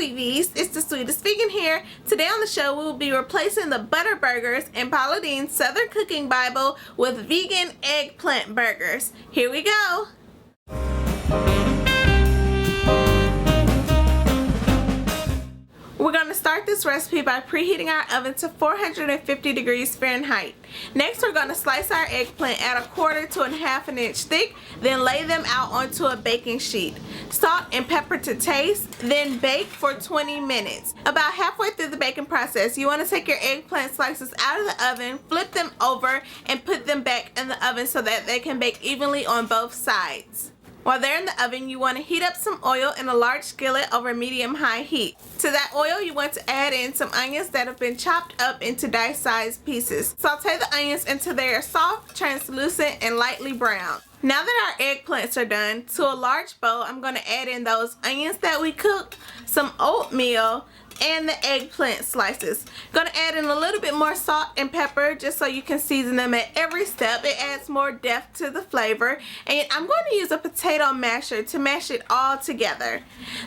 sweeties, it's the sweetest vegan here. Today on the show we will be replacing the butter burgers in Paula Deen's Southern Cooking Bible with vegan eggplant burgers. Here we go. We're going to start this recipe by preheating our oven to 450 degrees Fahrenheit. Next, we're going to slice our eggplant at 1/4 to 1/2 inch thick, then lay them out onto a baking sheet. Salt and pepper to taste, then bake for 20 minutes. About halfway through the baking process, you want to take your eggplant slices out of the oven, flip them over, and put them back in the oven so that they can bake evenly on both sides. While they're in the oven, you want to heat up some oil in a large skillet over medium-high heat. To that oil, you want to add in some onions that have been chopped up into dice-sized pieces. Saute the onions until they are soft, translucent, and lightly brown. Now that our eggplants are done, to a large bowl, I'm going to add in those onions that we cooked, some oatmeal, and the eggplant slices. Gonna add in a little bit more salt and pepper just so you can season them at every step. It adds more depth to the flavor. And I'm going to use a potato masher to mash it all together.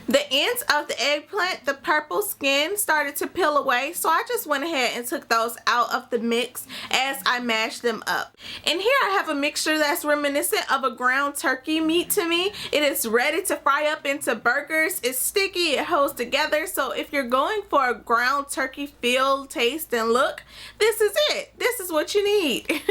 The ends of the eggplant, the purple skin started to peel away, so I just went ahead and took those out of the mix as I mashed them up. And here I have a mixture that's reminiscent of a ground turkey meat to me. It is ready to fry up into burgers. It's sticky, it holds together, so if you're going for a ground turkey feel, taste, and look, this is it. This is what you need.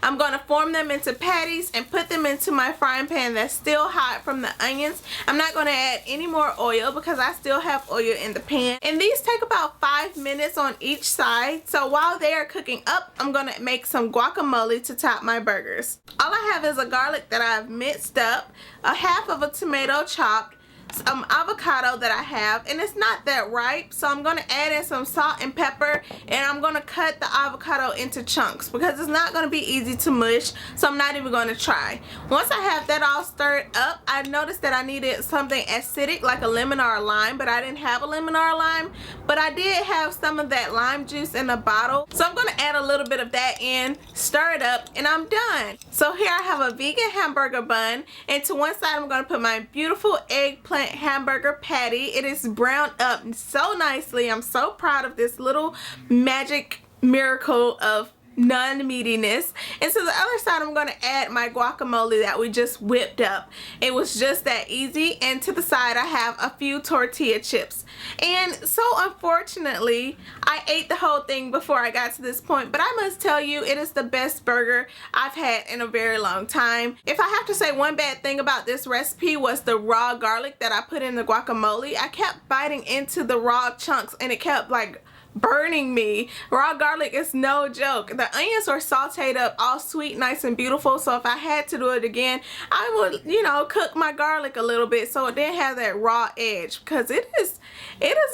I'm going to form them into patties and put them into my frying pan that's still hot from the onions. I'm not going to add any more oil because I still have oil in the pan. And these take about 5 minutes on each side. So while they are cooking up, I'm going to make some guacamole to top my burgers. All I have is a garlic that I've minced up, a half of a tomato chopped, some avocado that I have, and it's not that ripe, so I'm going to add in some salt and pepper, and I'm going to cut the avocado into chunks because it's not going to be easy to mush, so I'm not even going to try. Once I have that all stirred up, I noticed that I needed something acidic like a lemon or a lime, but I didn't have a lemon or a lime, but I did have some of that lime juice in a bottle, so I'm going to add a little bit of that in, stir it up, and I'm done. So here I have a vegan hamburger bun, and to one side I'm going to put my beautiful eggplant hamburger patty. It is browned up so nicely. I'm so proud of this little magic miracle of non-meatiness. And to the other side I'm going to add my guacamole that we just whipped up. It was just that easy. And to the side I have a few tortilla chips. And so unfortunately I ate the whole thing before I got to this point, but I must tell you it is the best burger I've had in a very long time. If I have to say one bad thing about this recipe was the raw garlic that I put in the guacamole. I kept biting into the raw chunks and it kept like burning me. Raw garlic is no joke. The onions were sauteed up all sweet, nice, and beautiful, so if I had to do it again I would, you know, cook my garlic a little bit so it didn't have that raw edge, because it is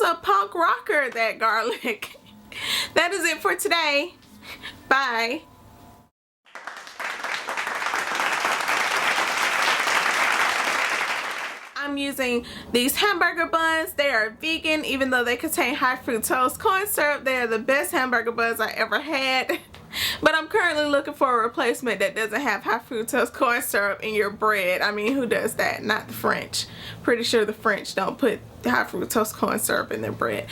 a punk rocker, that garlic. That is it for today. Bye. I'm using these hamburger buns. They are vegan, even though they contain high fructose corn syrup. They are the best hamburger buns I ever had. But I'm currently looking for a replacement that doesn't have high fructose corn syrup in your bread. I mean, who does that? Not the French. Pretty sure the French don't put high fructose corn syrup in their bread.